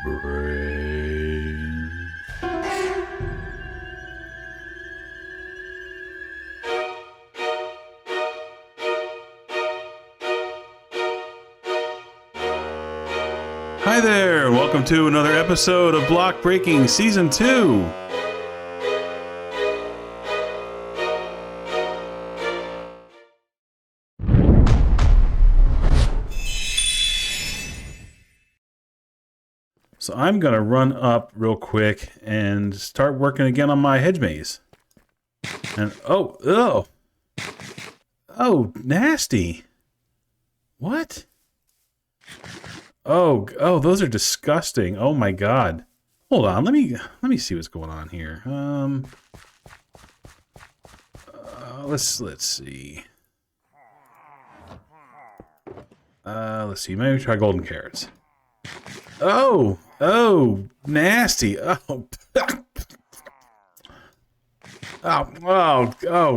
brain. Hi there, and welcome to another episode of Block Breaking Season 2. So I'm going to run up real quick and start working again on my hedge maze. And oh, nasty. What? Oh, those are disgusting. Oh my god. Hold on, let me see what's going on here. Let's see. Let's see. Maybe try golden carrots. Oh, nasty. Oh,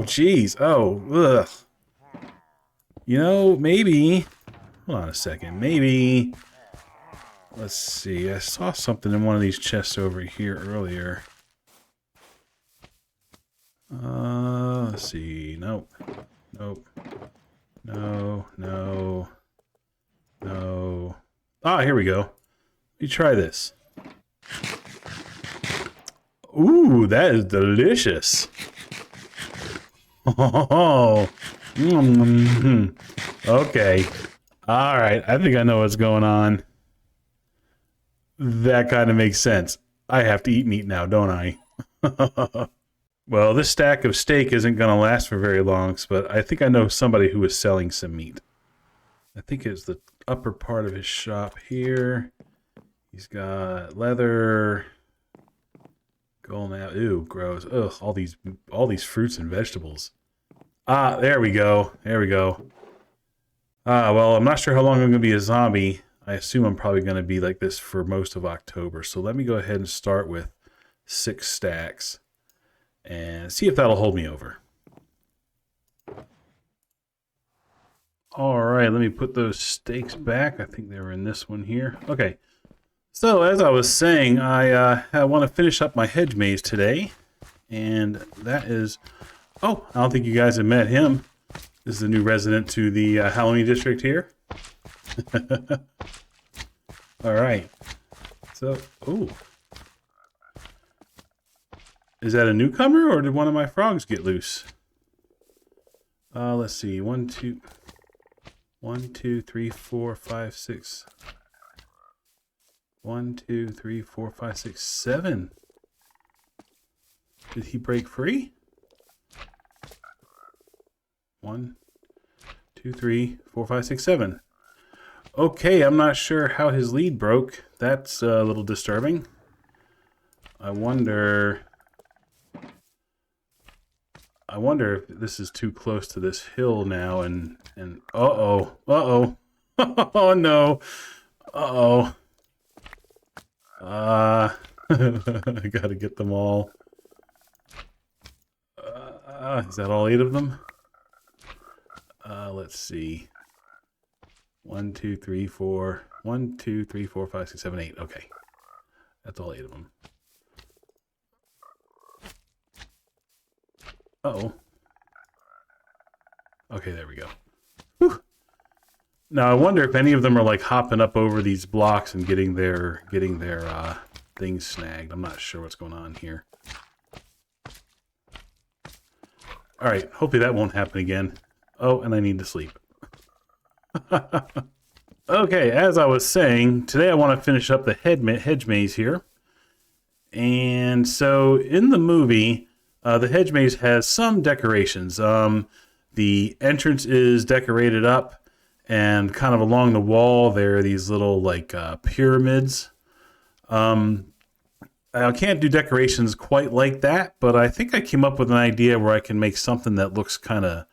jeez. Oh, ugh. You know, maybe. Hold on a second. Maybe. Let's see. I saw something in one of these chests over here earlier. Let's see. Nope. No. Ah, here we go. Let me try this. Ooh, that is delicious. Oh. Okay. All right. I think I know what's going on. That kind of makes sense. I have to eat meat now, don't I? Well, this stack of steak isn't going to last for very long, but I think I know somebody who is selling some meat. I think it's the upper part of his shop here. He's got leather. Golden apple. Ew, gross. Ugh, all these fruits and vegetables. Ah, there we go. Ah, well, I'm not sure how long I'm going to be a zombie. I assume I'm probably going to be like this for most of October. So let me go ahead and start with 6 stacks and see if that'll hold me over. All right, let me put those steaks back. I think they were in this one here. Okay. So as I was saying, I want to finish up my hedge maze today. And that is... Oh, I don't think you guys have met him. This is the new resident to the Halloween district here. All right. So, ooh. Is that a newcomer or did one of my frogs get loose? Let's see. 1, 2, 3, 4, 5, 6. 1, 2, 3, 4, 5, 6, 7. Did he break free? 1, 2, 3, 4, 5, 6, 7. Okay, I'm not sure how his lead broke. That's a little disturbing. I wonder if this is too close to this hill now and oh no. I gotta get them all. Is that all 8 of them? Let's see. 1, 2, 3, 4. 1, 2, 3, 4, 5, 6, 7, 8. Okay. That's all 8 of them. Uh-oh. Okay, there we go. Whew. Now I wonder if any of them are like hopping up over these blocks and getting their things snagged. I'm not sure what's going on here. All right, hopefully that won't happen again. Oh, and I need to sleep. Okay, as I was saying, today I want to finish up the hedge maze here. And so in the movie, the hedge maze has some decorations. The entrance is decorated up, and kind of along the wall there are these little like pyramids. I can't do decorations quite like that, but I think I came up with an idea where I can make something that looks kind of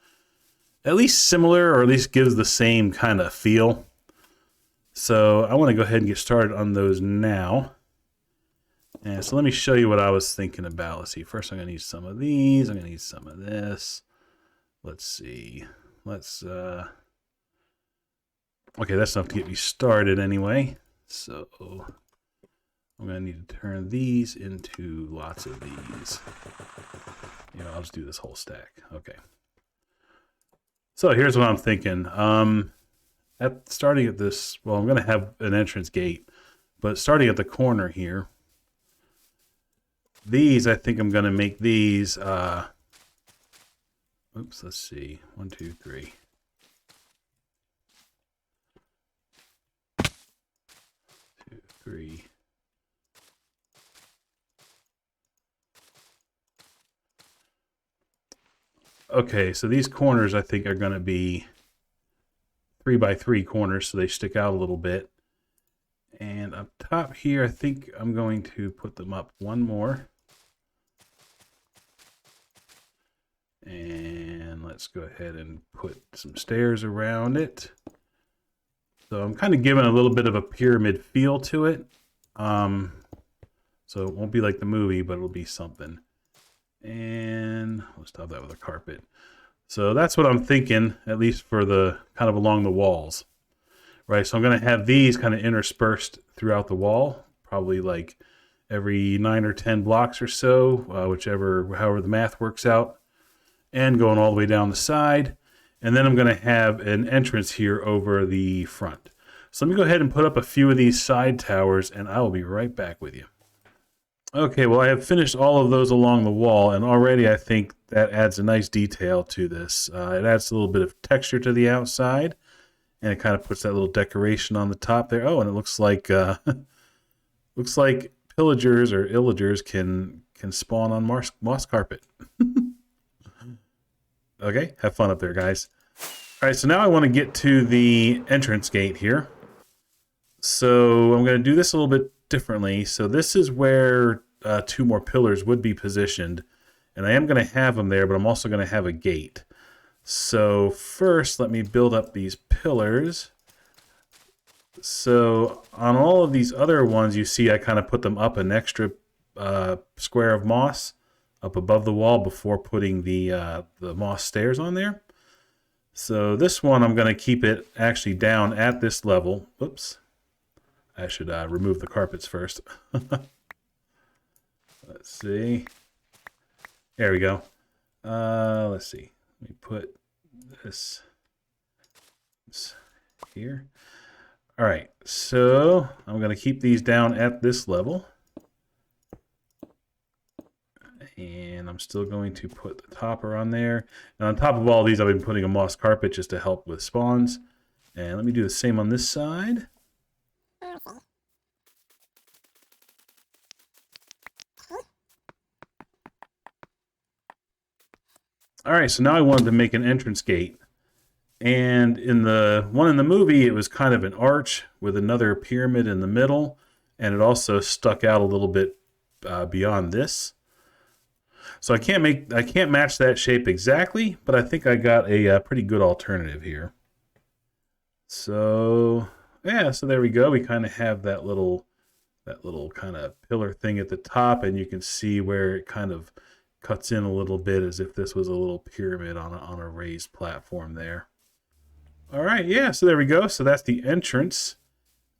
at least similar, or at least gives the same kind of feel. So I want to go ahead and get started on those now. And so let me show you what I was thinking about. Let's see. First, I'm going to need some of these. I'm going to need some of this. Let's see. Okay, that's enough to get me started anyway. So I'm going to need to turn these into lots of these. You know, I'll just do this whole stack. Okay. So here's what I'm thinking. Starting at this, well, I'm going to have an entrance gate, but starting at the corner here, these, I think I'm going to make these, oops, let's see. 1, 2, 3. 2, 3. Okay, so these corners I think are going to be 3 by 3 corners, so they stick out a little bit. And up top here, I think I'm going to put them up one more. And let's go ahead and put some stairs around it. So I'm kind of giving a little bit of a pyramid feel to it. So it won't be like the movie, but it'll be something. And let's top that with a carpet. So that's what I'm thinking, at least for the kind of along the walls. Right, so I'm going to have these kind of interspersed throughout the wall, probably like every 9 or 10 blocks or so, however the math works out, and going all the way down the side. And then I'm going to have an entrance here over the front. So let me go ahead and put up a few of these side towers, and I will be right back with you. Okay, well, I have finished all of those along the wall, and already I think that adds a nice detail to this. It adds a little bit of texture to the outside, and it kind of puts that little decoration on the top there. Oh, and it looks like pillagers or illagers can spawn on moss carpet. Okay, have fun up there, guys. All right, so now I want to get to the entrance gate here. So I'm going to do this a little bit differently. So this is where 2 more pillars would be positioned, and I am going to have them there, but I'm also going to have a gate. So first, let me build up these pillars. So on all of these other ones, you see I kind of put them up an extra square of moss up above the wall before putting the moss stairs on there. So this one, I'm going to keep it actually down at this level. Oops. I should remove the carpets first. Let's see. There we go. Let's see. Let me put this here. All right. So I'm going to keep these down at this level. And I'm still going to put the topper on there. And on top of all these, I've been putting a moss carpet just to help with spawns. And let me do the same on this side. All right, so now I wanted to make an entrance gate. And in the one in the movie, it was kind of an arch with another pyramid in the middle. And it also stuck out a little bit beyond this. So I can't match that shape exactly, but I think I got a pretty good alternative here. So yeah, so there we go. We kind of have that little kind of pillar thing at the top, and you can see where it kind of cuts in a little bit as if this was a little pyramid on a raised platform there. All right, yeah, so there we go. So that's the entrance.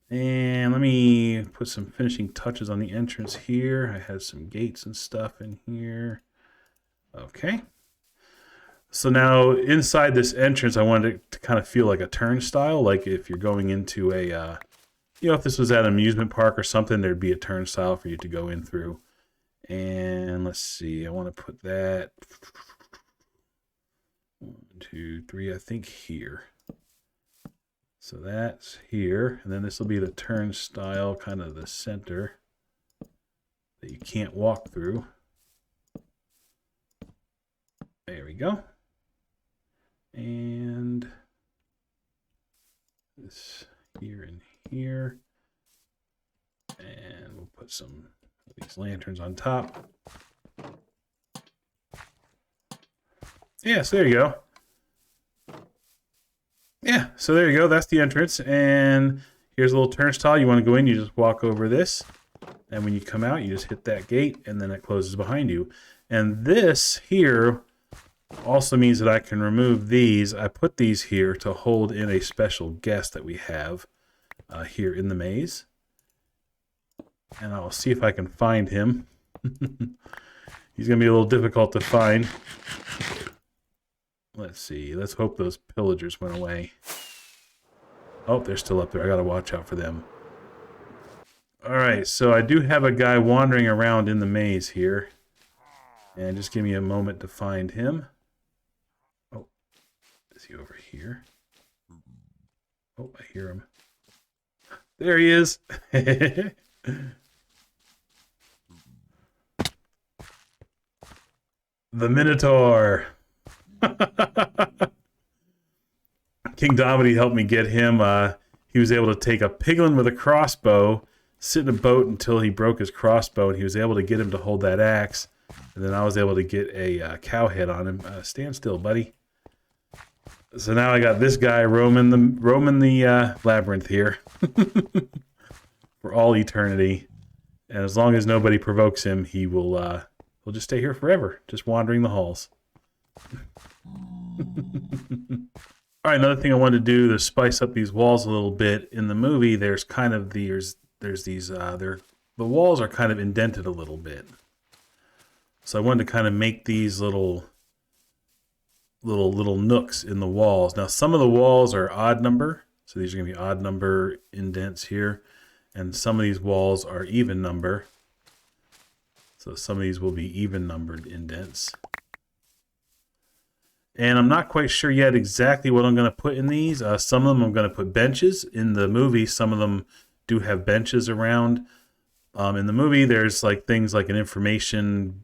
And let me put some finishing touches on the entrance here. I have some gates and stuff in here. Okay. So now inside this entrance, I wanted it to kind of feel like a turnstile, like if you're going into a, if this was at an amusement park or something, there'd be a turnstile for you to go in through. And let's see, I want to put that 1, 2, 3, I think here. So that's here, and then this will be the turnstile, kind of the center that you can't walk through. There we go. And this here and here. And we'll put some of these lanterns on top. Yeah, so there you go. Yeah, so there you go. That's the entrance. And here's a little turnstile. You want to go in, you just walk over this. And when you come out, you just hit that gate, and then it closes behind you. And this here also means that I can remove these. I put these here to hold in a special guest that we have here in the maze. And I'll see if I can find him. He's going to be a little difficult to find. Let's see. Let's hope those pillagers went away. Oh, they're still up there. I got to watch out for them. Alright, so I do have a guy wandering around in the maze here. And just give me a moment to find him. Oh, is he over here? Oh, I hear him. There he is! The Minotaur! King Domity helped me get him. He was able to take a piglin with a crossbow, sit in a boat until he broke his crossbow, and he was able to get him to hold that axe. And then I was able to get a cow head on him. Stand still, buddy. So now I got this guy roaming the labyrinth here for all eternity. And as long as nobody provokes him, he'll just stay here forever, just wandering the halls. All right, another thing I wanted to do to spice up these walls a little bit. In the movie, there's kind of the walls are kind of indented a little bit. So I wanted to kind of make these little nooks in the walls. Now some of the walls are odd number, so these are going to be odd number indents here, and some of these walls are even number. So some of these will be even numbered indents. And I'm not quite sure yet exactly what I'm going to put in these. Some of them I'm going to put benches. In the movie, some of them do have benches around. In the movie, there's like things like an information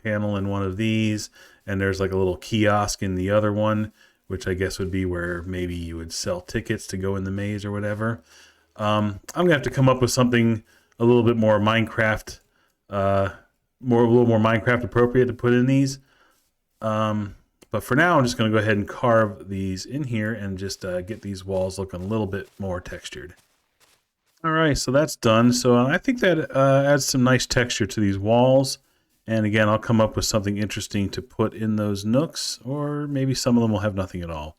panel in one of these, and there's like a little kiosk in the other one, which I guess would be where maybe you would sell tickets to go in the maze or whatever. I'm going to have to come up with something a little bit more Minecraft, a little more Minecraft appropriate to put in these. But for now, I'm just going to go ahead and carve these in here and just get these walls looking a little bit more textured. All right, so that's done. So I think that adds some nice texture to these walls. And again, I'll come up with something interesting to put in those nooks, or maybe some of them will have nothing at all.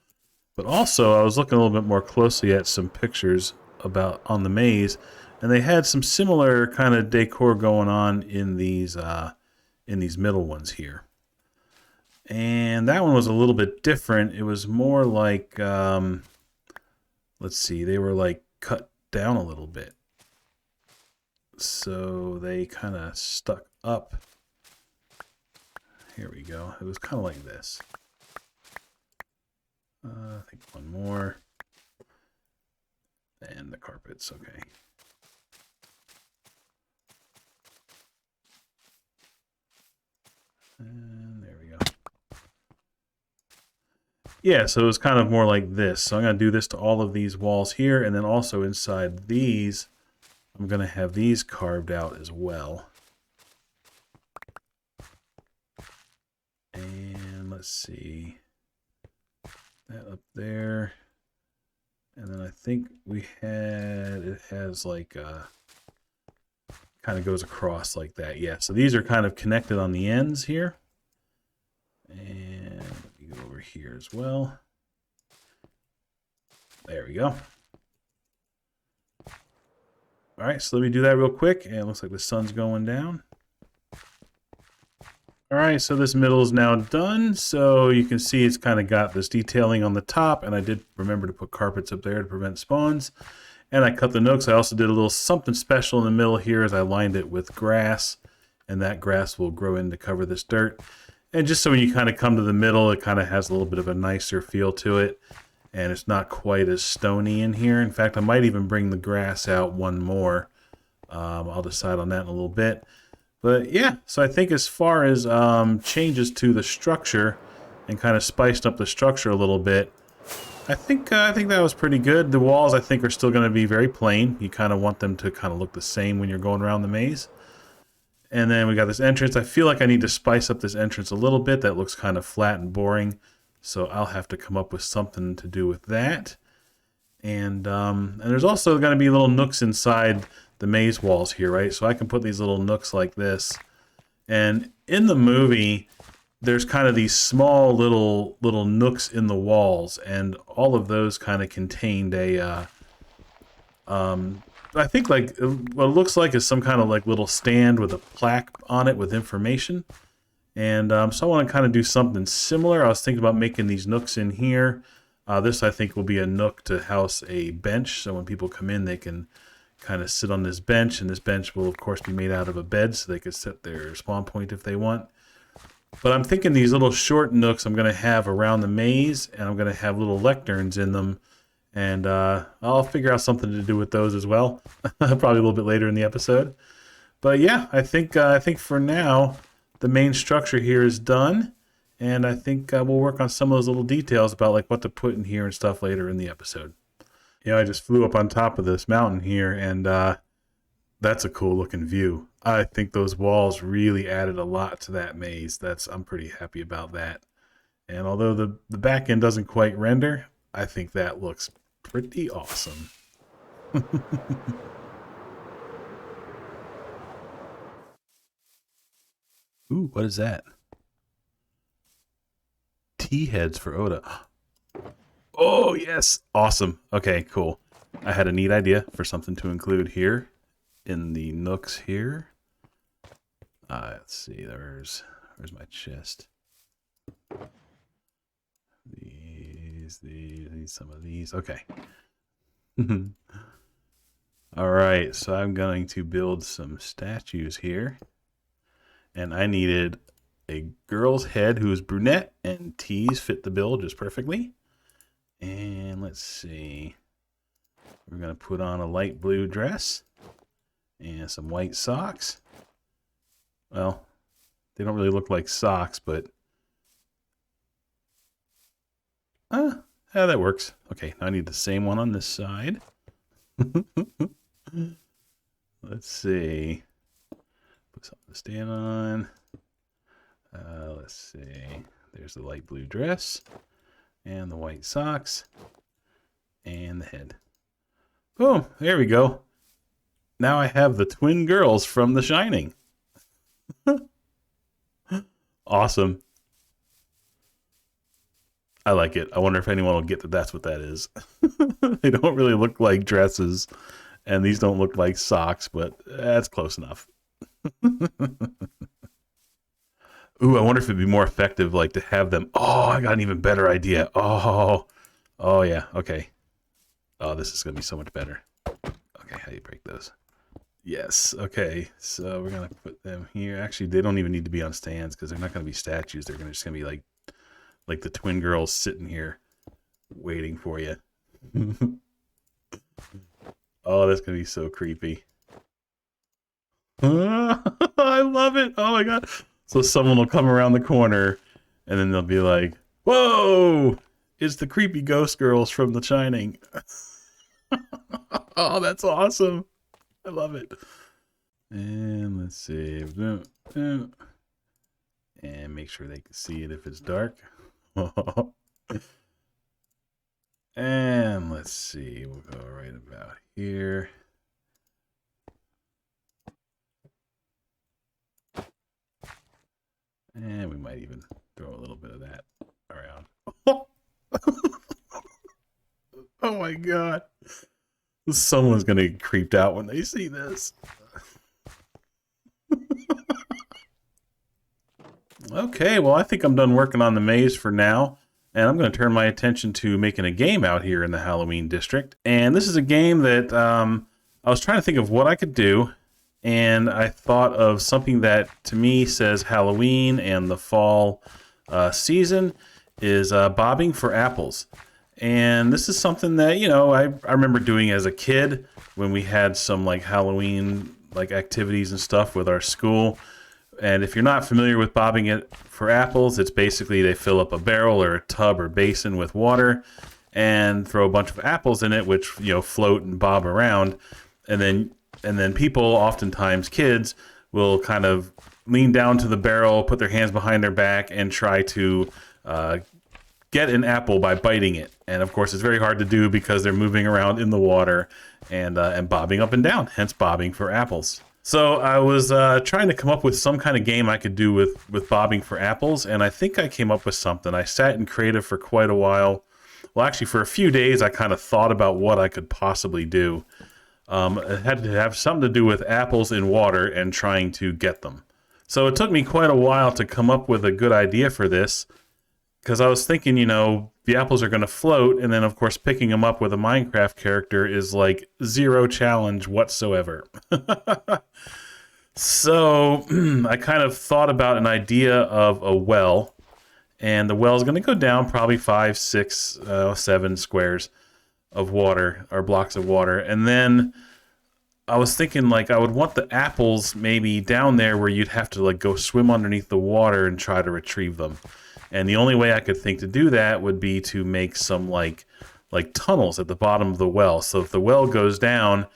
But also, I was looking a little bit more closely at some pictures on the maze, and they had some similar kind of decor going on in these middle ones here. And that one was a little bit different. It was more like, let's see, they were like cut down a little bit. So they kind of stuck up. Here we go. It was kind of like this. I think one more. And the carpets, okay. And there we go. Yeah, so it was kind of more like this. So I'm going to do this to all of these walls here, and then also inside these, I'm going to have these carved out as well. And let's see. That up there. And then I think it has like kind of goes across like that. Yeah, so these are kind of connected on the ends here. And let me go over here as well. There we go. All right, so let me do that real quick. And it looks like the sun's going down. All right, so this middle is now done. So you can see it's kind of got this detailing on the top, and I did remember to put carpets up there to prevent spawns. And I cut the nooks. I also did a little something special in the middle here as I lined it with grass, and that grass will grow in to cover this dirt. And just so when you kind of come to the middle, it kind of has a little bit of a nicer feel to it, and it's not quite as stony in here. In fact, I might even bring the grass out one more. I'll decide on that in a little bit. But yeah, so I think as far as changes to the structure and kind of spiced up the structure a little bit, I think that was pretty good. The walls, I think, are still going to be very plain. You kind of want them to kind of look the same when you're going around the maze. And then we got this entrance. I feel like I need to spice up this entrance a little bit. That looks kind of flat and boring. So I'll have to come up with something to do with that. And there's also going to be little nooks inside the maze walls here, right? So I can put these little nooks like this. And in the movie, there's kind of these small little nooks in the walls, and all of those kind of contained a I think like what it looks like is some kind of like little stand with a plaque on it with information. And so I want to kind of do something similar. I was thinking about making these nooks in here. This I think will be a nook to house a bench. So when people come in, they can kind of sit on this bench. And this bench will of course be made out of a bed so they can set their spawn point if they want. But I'm thinking these little short nooks I'm going to have around the maze. And I'm going to have little lecterns in them. And I'll figure out something to do with those as well. Probably a little bit later in the episode. But yeah, I think for now, the main structure here is done. And I think we'll work on some of those little details about like what to put in here and stuff later in the episode. Yeah, I just flew up on top of this mountain here, and that's a cool looking view. I think those walls really added a lot to that maze. I'm pretty happy about that. And although the back end doesn't quite render, I think that looks pretty awesome. Ooh, what is that? Tea heads for Oda. Oh, yes. Awesome. Okay, cool. I had a neat idea for something to include here in the nooks here. Let's see. Where's my chest? These, some of these. Okay. All right. So I'm going to build some statues here. And I needed a girl's head who is brunette, and T's fit the bill just perfectly. And let's see. We're going to put on a light blue dress and some white socks. Well, they don't really look like socks, but yeah, that works. Okay, now I need the same one on this side. Let's see. Put something to stand on. Let's see. There's the light blue dress and the white socks and the head. Boom, there we go. Now I have the twin girls from The Shining. Awesome. I like it. I wonder if anyone will get that that's what that is. They don't really look like dresses, and these don't look like socks, but that's close enough. Ooh, I wonder if it'd be more effective, like, to have them... Oh, I got an even better idea. Oh, yeah, okay. Oh, this is going to be so much better. Okay, how do you break those? Yes, okay. So we're going to put them here. Actually, they don't even need to be on stands because they're not going to be statues. They're just going to be like the twin girls sitting here waiting for you. Oh, that's going to be so creepy. I love it. Oh, my God. So someone will come around the corner, and then they'll be like, whoa, it's the creepy ghost girls from The Shining. Oh, that's awesome. I love it. And let's see. And make sure they can see it if it's dark. And let's see. We'll go right about here. And we might even throw a little bit of that around. Oh my God. Someone's going to get creeped out when they see this. Okay, well, I think I'm done working on the maze for now. And I'm going to turn my attention to making a game out here in the Halloween district. And this is a game that I was trying to think of what I could do. And I thought of something that, to me, says Halloween and the fall season is bobbing for apples. And this is something that, you know, I remember doing as a kid when we had some, like, Halloween, like, activities and stuff with our school. And if you're not familiar with bobbing it for apples, it's basically they fill up a barrel or a tub or basin with water and throw a bunch of apples in it, which, you know, float and bob around. And then people, oftentimes kids, will kind of lean down to the barrel, put their hands behind their back, and try to get an apple by biting it. And of course, it's very hard to do because they're moving around in the water and bobbing up and down, hence bobbing for apples. So I was trying to come up with some kind of game I could do with bobbing for apples, and I think I came up with something. I sat in creative for quite a while. Well, actually, for a few days, I kind of thought about what I could possibly do. It had to have something to do with apples in water and trying to get them. So it took me quite a while to come up with a good idea for this, because I was thinking, the apples are going to float, and then, of course, picking them up with a Minecraft character is like zero challenge whatsoever. So I kind of thought about an idea of a well, and the well is going to go down probably 5, 6, 7 squares of water, or blocks of water, and then I was thinking, like, I would want the apples maybe down there where you'd have to, like, go swim underneath the water and try to retrieve them. And the only way I could think to do that would be to make some, like tunnels at the bottom of the well. So if the well goes down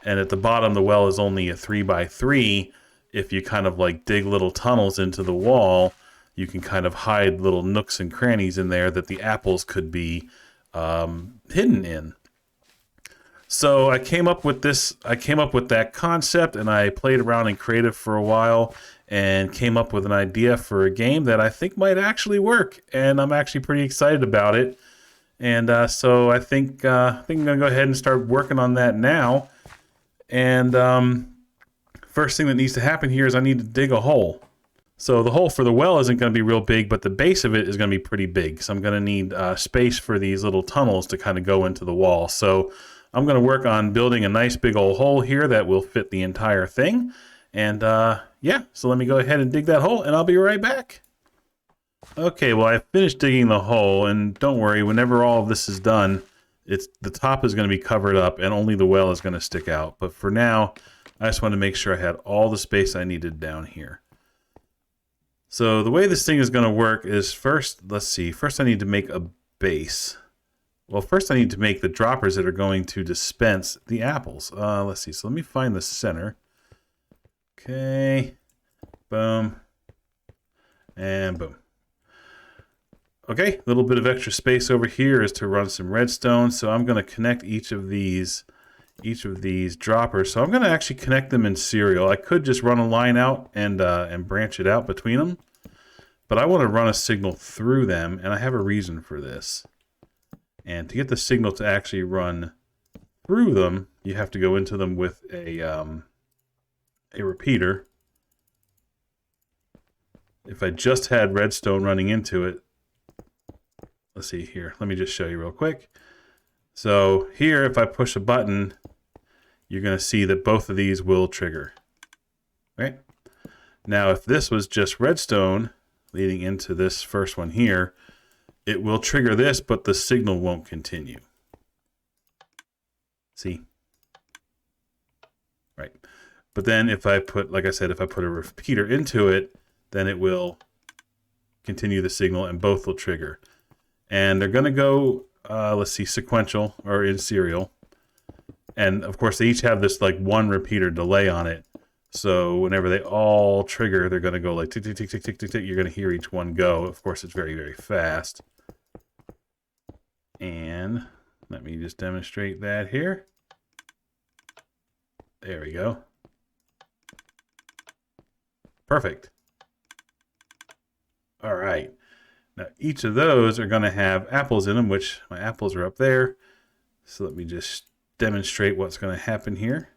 and at the bottom the well is only a 3x3, if you kind of, like, dig little tunnels into the wall, you can kind of hide little nooks and crannies in there that the apples could be hidden in. So I came up with that concept, and I played around in creative for a while and came up with an idea for a game that I think might actually work, and I'm actually pretty excited about it. And so I think I'm going to go ahead and start working on that now. And first thing that needs to happen here is I need to dig a hole. So the hole for the well isn't going to be real big, but the base of it is going to be pretty big. So I'm going to need space for these little tunnels to kind of go into the wall. So I'm going to work on building a nice big old hole here that will fit the entire thing. And yeah, so let me go ahead and dig that hole, and I'll be right back. Okay, well, I finished digging the hole, and don't worry, whenever all of this is done, the top is going to be covered up, and only the well is going to stick out. But for now, I just wanted to make sure I had all the space I needed down here. So the way this thing is going to work is first I need to make a base. Well, first I need to make the droppers that are going to dispense the apples. Let's see, so let me find the center. Okay, boom, and boom. Okay, a little bit of extra space over here is to run some redstone, so I'm going to connect each of these droppers. So I'm going to actually connect them in serial. I could just run a line out and branch it out between them, but I want to run a signal through them, and I have a reason for this. And to get the signal to actually run through them, you have to go into them with a repeater. If I just had redstone running into it, let's see here. Let me just show you real quick. So here, if I push a button, you're going to see that both of these will trigger. Right? Now, if this was just redstone leading into this first one here, it will trigger this, but the signal won't continue. See? Right. But then if I put, like I said, if I put a repeater into it, then it will continue the signal and both will trigger. And they're going to go, let's see, sequential or in serial. And of course, they each have this like one repeater delay on it. So whenever they all trigger, they're going to go like tick, tick, tick, tick, tick, tick, tick. You're going to hear each one go. Of course, it's very, very fast. And let me just demonstrate that here. There we go. Perfect. All right. Now, each of those are going to have apples in them, which my apples are up there. So let me just demonstrate what's going to happen here.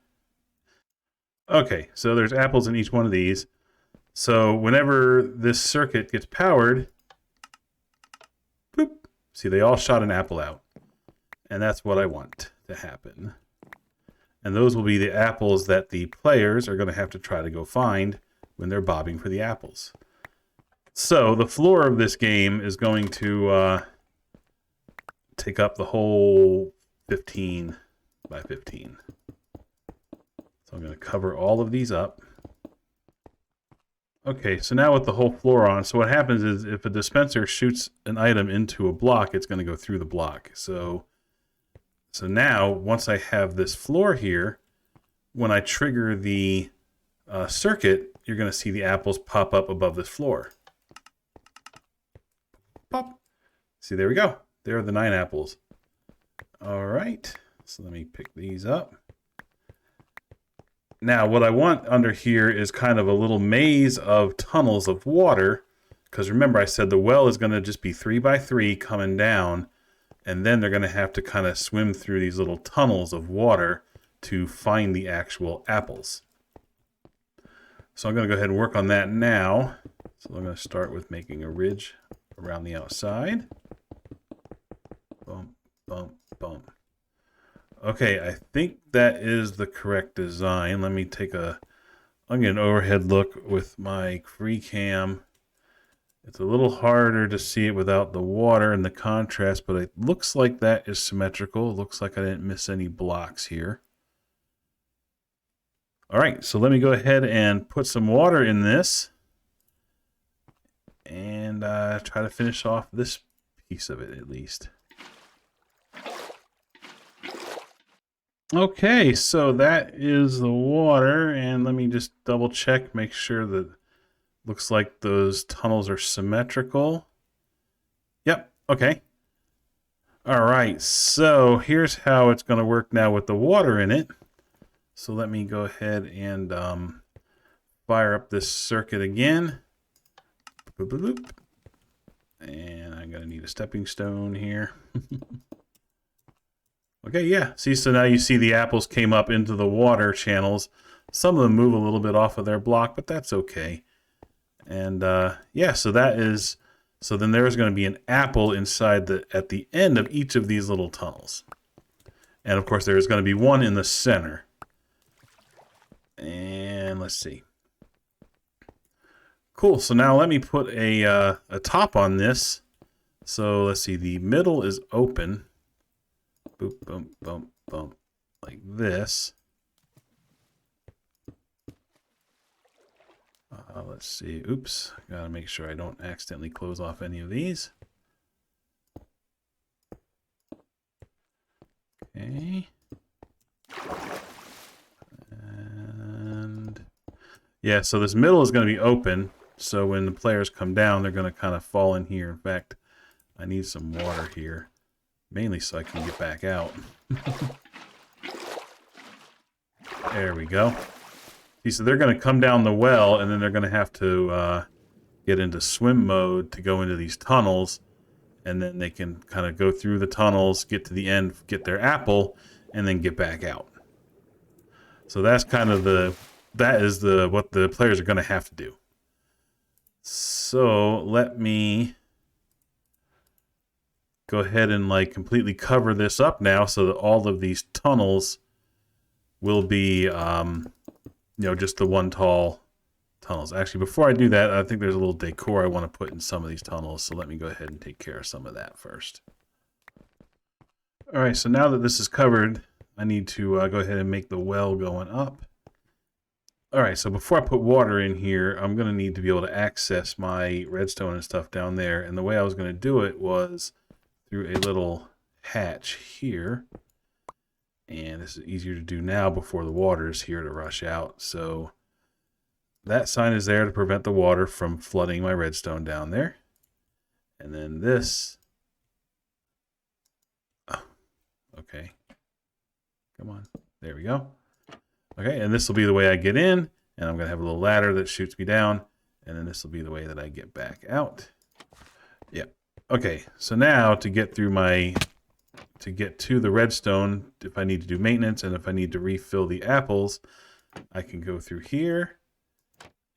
Okay, so there's apples in each one of these. So whenever this circuit gets powered, boop, see, they all shot an apple out. And that's what I want to happen. And those will be the apples that the players are going to have to try to go find when they're bobbing for the apples. So the floor of this game is going to take up the whole 15 by 15. So I'm going to cover all of these up. Okay, so now with the whole floor on, so what happens is if a dispenser shoots an item into a block, it's going to go through the block. So now, once I have this floor here, when I trigger the circuit, you're going to see the apples pop up above this floor. Pop. See, there we go. There are the 9 apples. All right, so let me pick these up. Now, what I want under here is kind of a little maze of tunnels of water, because remember I said the well is going to just be 3 by 3 coming down, and then they're going to have to kind of swim through these little tunnels of water to find the actual apples. So I'm going to go ahead and work on that now. So I'm going to start with making a ridge around the outside. Bump, bump, bump. Okay, I think that is the correct design. Let me take I'm getting an overhead look with my free cam. It's a little harder to see it without the water and the contrast, but it looks like that is symmetrical. It looks like I didn't miss any blocks here. All right, so let me go ahead and put some water in this and try to finish off this piece of it at least. Okay, so that is the water, and let me just double check, make sure that looks like those tunnels are symmetrical. Yep, okay. All right, so here's how it's going to work now with the water in it. So let me go ahead and fire up this circuit again. Boop, boop, boop. And I'm going to need a stepping stone here. Okay, yeah. See, so now you see the apples came up into the water channels. Some of them move a little bit off of their block, but that's okay. And yeah, so then there's going to be an apple inside at the end of each of these little tunnels. And of course, there's going to be one in the center. And let's see. Cool. So now let me put a top on this. So let's see. The middle is open. Boop, bump, bump, bump, like this. Let's see. Oops. Gotta make sure I don't accidentally close off any of these. Okay. And yeah, so this middle is going to be open. So when the players come down, they're going to kind of fall in here. In fact, I need some water here. Mainly so I can get back out. There we go. See, so they're going to come down the well, and then they're going to have to get into swim mode to go into these tunnels. And then they can kind of go through the tunnels, get to the end, get their apple, and then get back out. So that's kind of what the players are going to have to do. So let me go ahead and like completely cover this up now so that all of these tunnels will be, just the one tall tunnels. Actually, before I do that, I think there's a little decor I want to put in some of these tunnels. So let me go ahead and take care of some of that first. All right, so now that this is covered, I need to go ahead and make the well going up. All right, so before I put water in here, I'm going to need to be able to access my redstone and stuff down there. And the way I was going to do it was through a little hatch here. And this is easier to do now before the water is here to rush out. So that sign is there to prevent the water from flooding my redstone down there. And then this. Oh, okay. Come on. There we go. Okay, and this will be the way I get in. And I'm going to have a little ladder that shoots me down. And then this will be the way that I get back out. Yep. Okay, so now to get to the redstone, if I need to do maintenance and if I need to refill the apples, I can go through here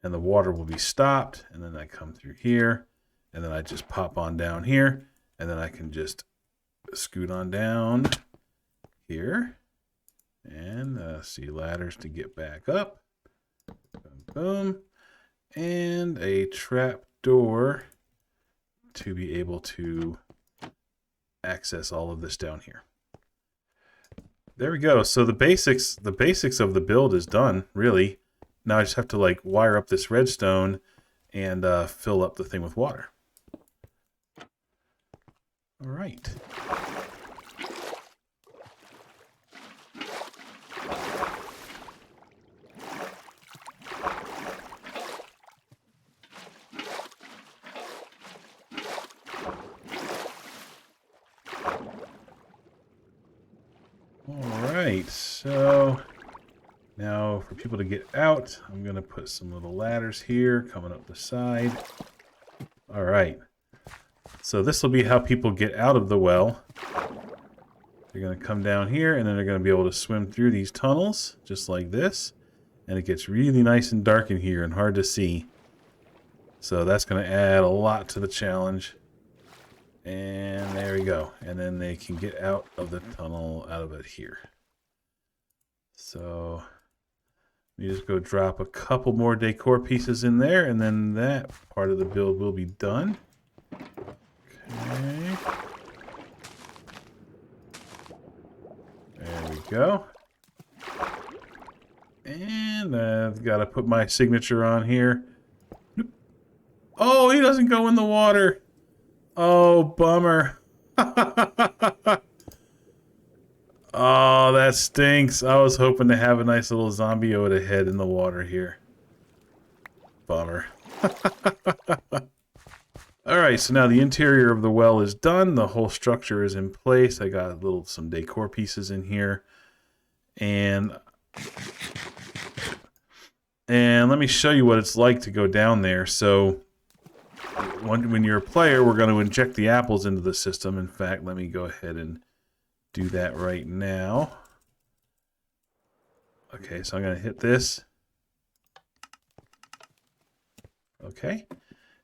and the water will be stopped. And then I come through here and then I just pop on down here and then I can just scoot on down here and see ladders to get back up. Boom, boom. And a trap door to be able to access all of this down here. There we go. So the basics of the build is done, really. Now I just have to like wire up this redstone and fill up the thing with water. All right. Alright, so now for people to get out, I'm going to put some little ladders here coming up the side. Alright, so this will be how people get out of the well. They're going to come down here, and then they're going to be able to swim through these tunnels, just like this. And it gets really nice and dark in here and hard to see. So that's going to add a lot to the challenge. And there we go. And then they can get out of the tunnel, out of it here. So you just go drop a couple more decor pieces in there, and then that part of the build will be done. Okay. There we go. And I've got to put my signature on here. Oh, he doesn't go in the water. Oh, bummer. Oh, that stinks. I was hoping to have a nice little zombie Yoda head in the water here. Bummer. Alright, so now the interior of the well is done. The whole structure is in place. I got some decor pieces in here. And let me show you what it's like to go down there. So when you're a player, we're going to inject the apples into the system. In fact, let me go ahead and do that right now. Okay, so I'm going to hit this. Okay.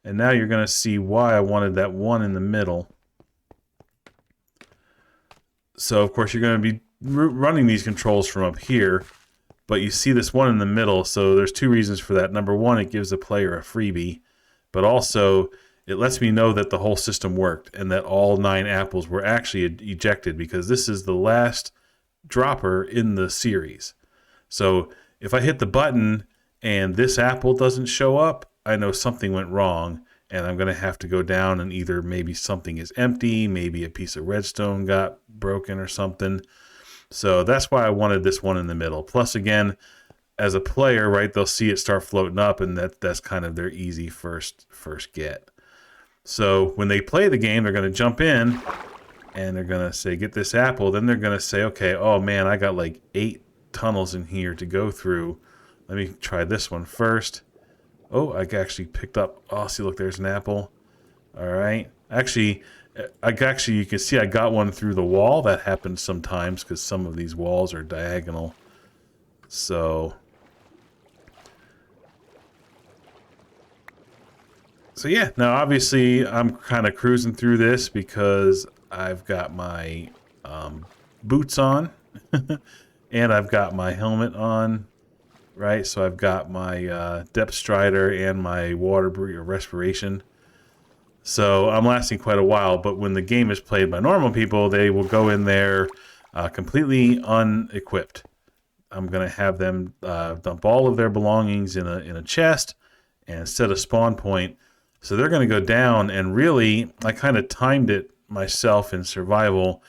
And now you're going to see why I wanted that one in the middle. So, of course, you're going to be running these controls from up here. But you see this one in the middle, so there's two reasons for that. Number one, it gives the player a freebie. But also, it lets me know that the whole system worked and that all 9 apples were actually ejected, because this is the last dropper in the series. So if I hit the button and this apple doesn't show up, I know something went wrong, and I'm going to have to go down and either maybe something is empty, maybe a piece of redstone got broken or something. So that's why I wanted this one in the middle. Plus, again, as a player, right, they'll see it start floating up, and that's kind of their easy first get. So when they play the game, they're going to jump in, and they're going to say, get this apple. Then they're going to say, okay, oh man, I got like 8 tunnels in here to go through. Let me try this one first. Oh, I actually picked up, oh, see, look, there's an apple. All right. Actually, you can see I got one through the wall. That happens sometimes because some of these walls are diagonal. So yeah, now obviously I'm kind of cruising through this because I've got my boots on and I've got my helmet on, right? So I've got my depth strider and my water respiration. So I'm lasting quite a while, but when the game is played by normal people, they will go in there completely unequipped. I'm going to have them dump all of their belongings in a chest and set a spawn point. So they're going to go down, and really, I kind of timed it myself in survival.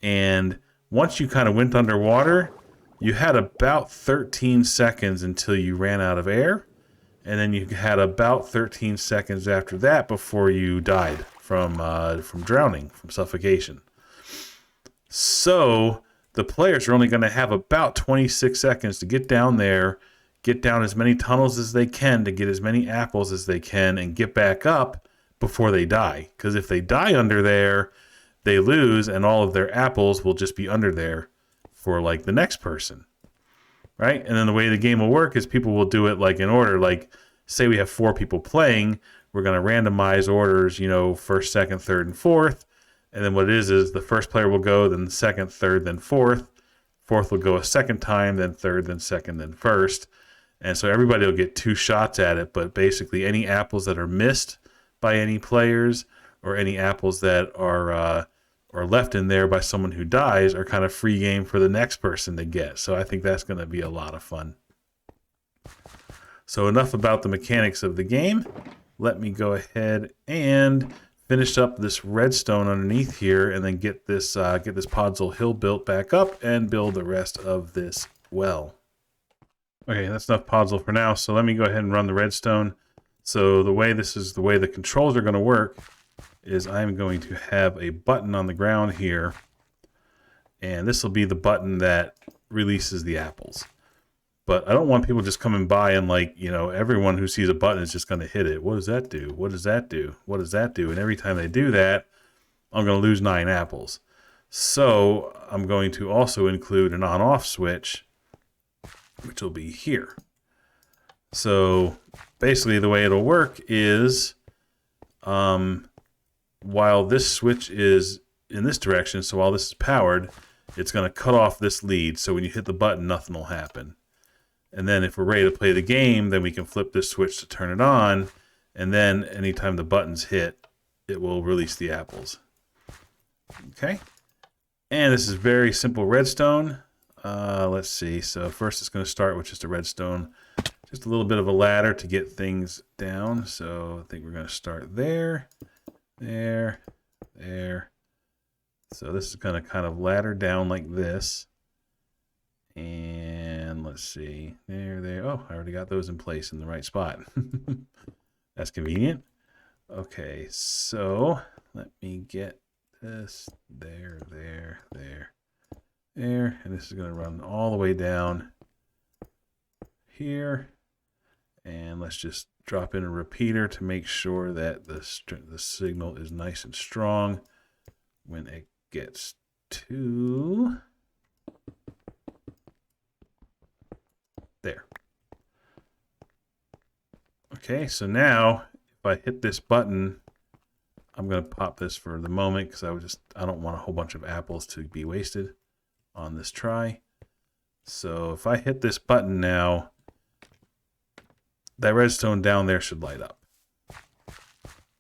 And once you kind of went underwater, you had about 13 seconds until you ran out of air. And then you had about 13 seconds after that before you died from drowning, from suffocation. So the players are only going to have about 26 seconds to get down there, get down as many tunnels as they can to get as many apples as they can, and get back up before they die. Because if they die under there, they lose, and all of their apples will just be under there for like the next person. Right? And then the way the game will work is people will do it like in order. Like, say we have 4 people playing, we're going to randomize orders, you know, first, second, third, and fourth. And then what it is the first player will go, then second, third, then fourth. Fourth will go a second time, then third, then second, then first. And so everybody will get 2 shots at it. But basically any apples that are missed by any players, or any apples that are left in there by someone who dies, are kind of free game for the next person to get. So I think that's going to be a lot of fun. So enough about the mechanics of the game. Let me go ahead and finish up this redstone underneath here, and then get this Podzol Hill built back up and build the rest of this well. Okay, that's enough Podzol for now. So let me go ahead and run the redstone. So the way the controls are going to work is I'm going to have a button on the ground here, and this will be the button that releases the apples. But I don't want people just coming by and, like, you know, everyone who sees a button is just going to hit it. What does that do? What does that do? What does that do? And every time they do that, I'm going to lose 9 apples. So I'm going to also include an on-off switch, which will be here. So basically the way it'll work is while this switch is in this direction, so while this is powered, it's going to cut off this lead. So when you hit the button, nothing will happen. And then if we're ready to play the game, then we can flip this switch to turn it on. And then anytime the button's hit, it will release the apples. Okay. And this is very simple redstone. Let's see. So first it's going to start with just a redstone. Just a little bit of a ladder to get things down. So I think we're going to start there, there, there. So this is going to kind of ladder down like this. And let's see. There. Oh, I already got those in place in the right spot. That's convenient. Okay, so let me get this there. And this is going to run all the way down here. And let's just drop in a repeater to make sure that the signal is nice and strong when it gets to there. Okay, so now if I hit this button, I'm going to pop this for the moment because I don't want a whole bunch of apples to be wasted on this try. So if I hit this button now, that redstone down there should light up.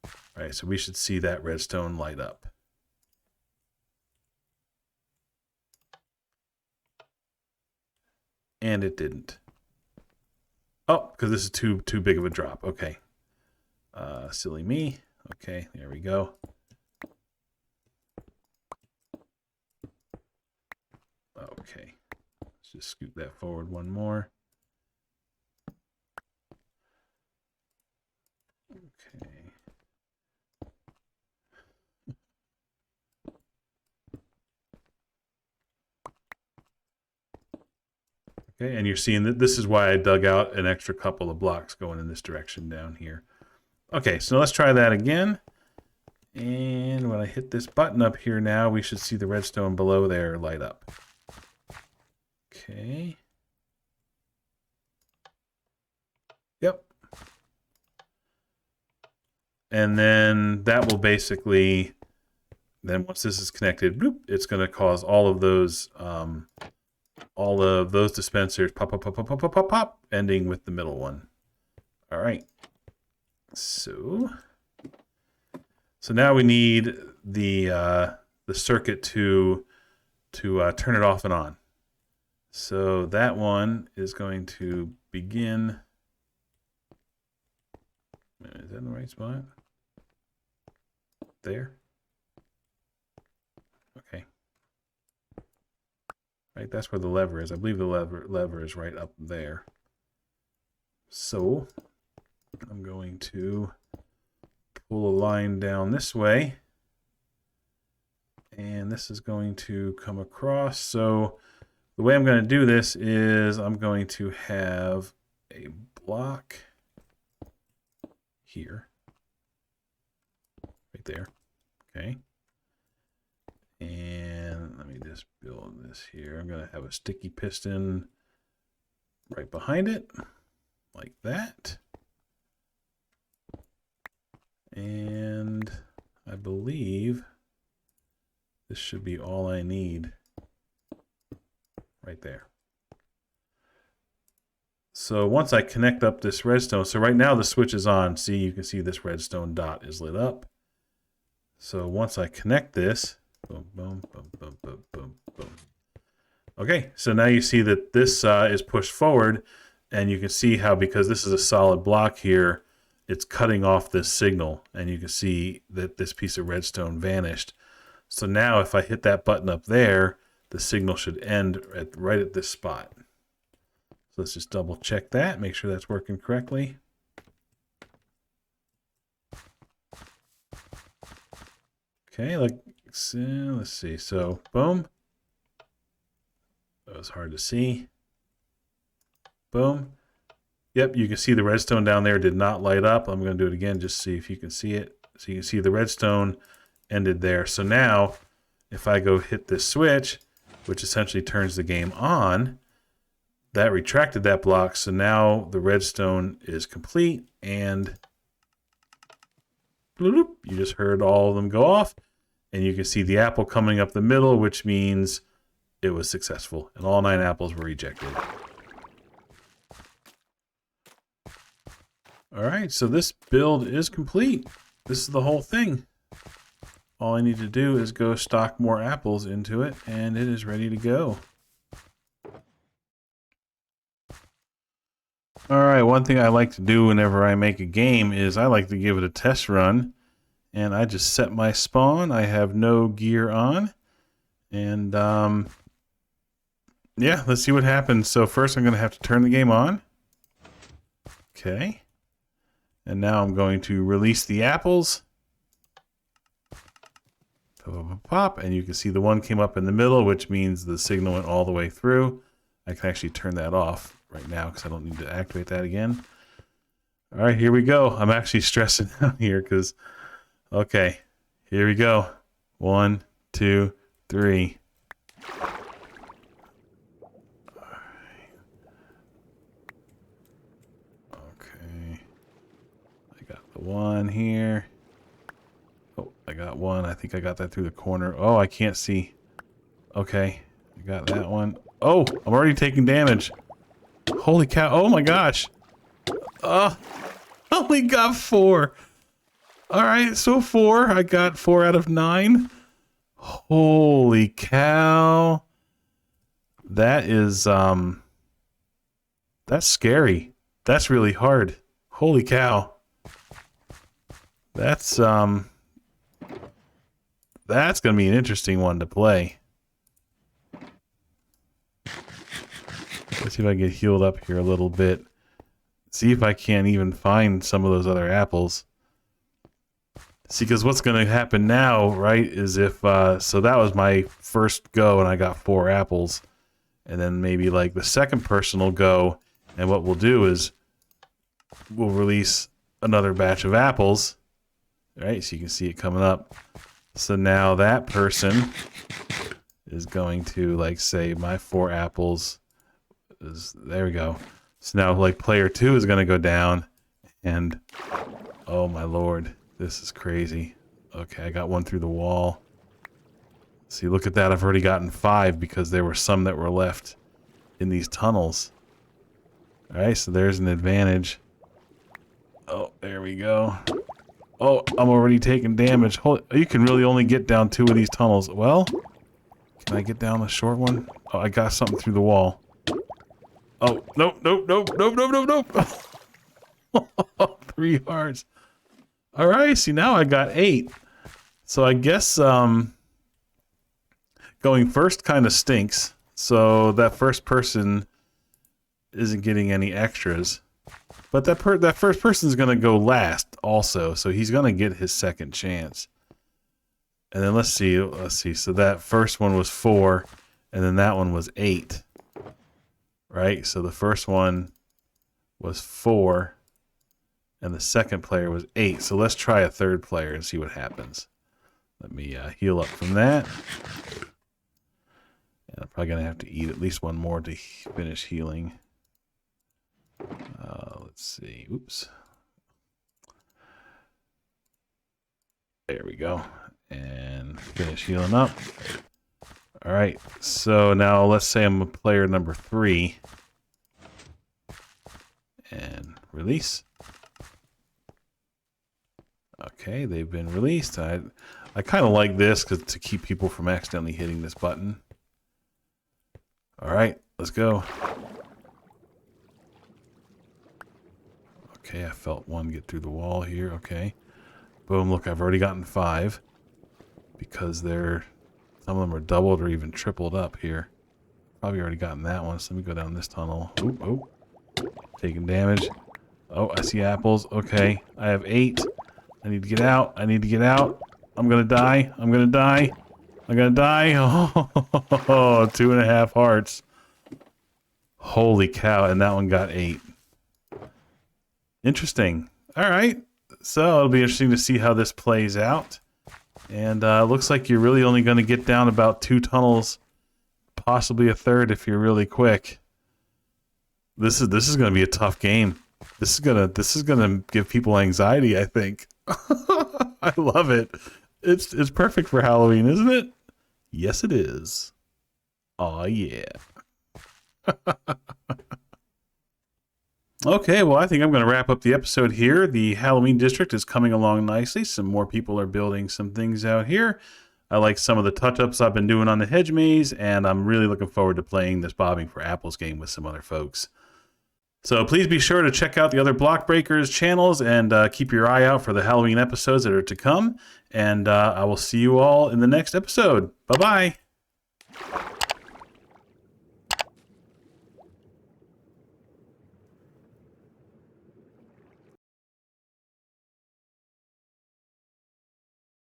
All right, so we should see that redstone light up. And it didn't. Oh, because this is too big of a drop. Okay. Silly me. Okay, there we go. Okay. Let's just scoot that forward one more. Okay. Okay, and you're seeing that this is why I dug out an extra couple of blocks going in this direction down here. Okay, so let's try that again. And when I hit this button up here now, we should see the redstone below there light up. Okay. Yep. And then that will basically, then once this is connected, bloop, it's going to cause all of those dispensers pop, ending with the middle one. All right. So now we need the circuit to turn it off and on. So that one is going to begin. Is that in the right spot? There. Okay. Right, that's where the lever is. I believe the lever is right up there. So I'm going to pull a line down this way. And this is going to come across. So the way I'm going to do this is I'm going to have a block here. Right there. Okay. And let me just build this here. I'm going to have a sticky piston right behind it, like that. And I believe this should be all I need right there. So once I connect up this redstone, so right now the switch is on. See, you can see this redstone dot is lit up. So once I connect this, boom, boom, boom, boom, boom, boom, boom. Okay, so now you see that this is pushed forward, and you can see how, because this is a solid block here, it's cutting off this signal, and you can see that this piece of redstone vanished. So now if I hit that button up there, the signal should end right at this spot. So let's just double check that, make sure that's working correctly. Okay, let's see. So, boom. That was hard to see. Boom. Yep, you can see the redstone down there did not light up. I'm going to do it again just to see if you can see it. So you can see the redstone ended there. So now, if I go hit this switch, which essentially turns the game on, that retracted that block. So now the redstone is complete, and bloop, you just heard all of them go off, and you can see the apple coming up the middle, which means it was successful, and all 9 apples were ejected. All right, so this build is complete. This is the whole thing. All I need to do is go stock more apples into it, and it is ready to go. All right, one thing I like to do whenever I make a game is I like to give it a test run. And I just set my spawn. I have no gear on. And yeah, let's see what happens. So first I'm going to have to turn the game on. Okay. And now I'm going to release the apples. Pop, and you can see the one came up in the middle, which means the signal went all the way through. I can actually turn that off right now because I don't need to activate that again. All right, here we go. I'm actually stressing out here because, okay, here we go. 1, 2, 3. Okay, I got the one here. Oh, I got one. I think I got that through the corner. Oh, I can't see. Okay, I got that one. Oh, I'm already taking damage. Holy cow. Oh my gosh. Only got 4. All right, so 4. I got 4 out of 9. Holy cow. That is, that's scary. That's really hard. Holy cow. That's going to be an interesting one to play. Let's see if I can get healed up here a little bit. See if I can't even find some of those other apples. See, because what's going to happen now, right, is if, so that was my first go and I got 4 apples. And then maybe like the second person will go, and what we'll do is we'll release another batch of apples. Right, so you can see it coming up. So now that person is going to, like, say my 4 apples is, there we go. So now like player 2 is going to go down, and oh my lord, this is crazy. Okay, I got one through the wall. See, look at that. I've already gotten 5 because there were some that were left in these tunnels. All right, so there's an advantage. Oh, there we go. Oh, I'm already taking damage. You can really only get down 2 of these tunnels. Well, can I get down the short one? Oh, I got something through the wall. Oh, nope, nope, nope, nope, nope, nope, nope. 3 hearts. All right, see, now I got 8. So I guess going first kind of stinks. So that first person isn't getting any extras. But that first person's going to go last also, so he's going to get his second chance. And then let's see. So that first one was 4, and then that one was 8. Right? So the first one was 4, and the second player was 8. So let's try a third player and see what happens. Let me heal up from that. And I'm probably going to have to eat at least one more to finish healing. Let's see. Oops. There we go. And finish healing up. All right. So now let's say I'm a player number 3. And release. Okay, they've been released. I kind of like this to keep people from accidentally hitting this button. All right, let's go. Okay, I felt one get through the wall here. Okay. Boom, look, I've already gotten 5. Because some of them are doubled or even tripled up here. Probably already gotten that one, so let me go down this tunnel. Oop, oop. Taking damage. Oh, I see apples. Okay, I have 8. I need to get out. I need to get out. I'm gonna die. I'm gonna die. I'm gonna die. Oh, 2.5 hearts. Holy cow, and that one got 8. Interesting. All right. So it'll be interesting to see how this plays out. And looks like you're really only going to get down about 2 tunnels, possibly a third if you're really quick. This is going to be a tough game. This is gonna give people anxiety, I think. I love it. It's perfect for Halloween, isn't it? Yes, it is. Aw, yeah. Okay, well, I think I'm going to wrap up the episode here. The Halloween district is coming along nicely. Some more people are building some things out here. I like some of the touch-ups I've been doing on the Hedge Maze, and I'm really looking forward to playing this Bobbing for Apples game with some other folks. So please be sure to check out the other Block Breakers channels and keep your eye out for the Halloween episodes that are to come. And I will see you all in the next episode. Bye-bye.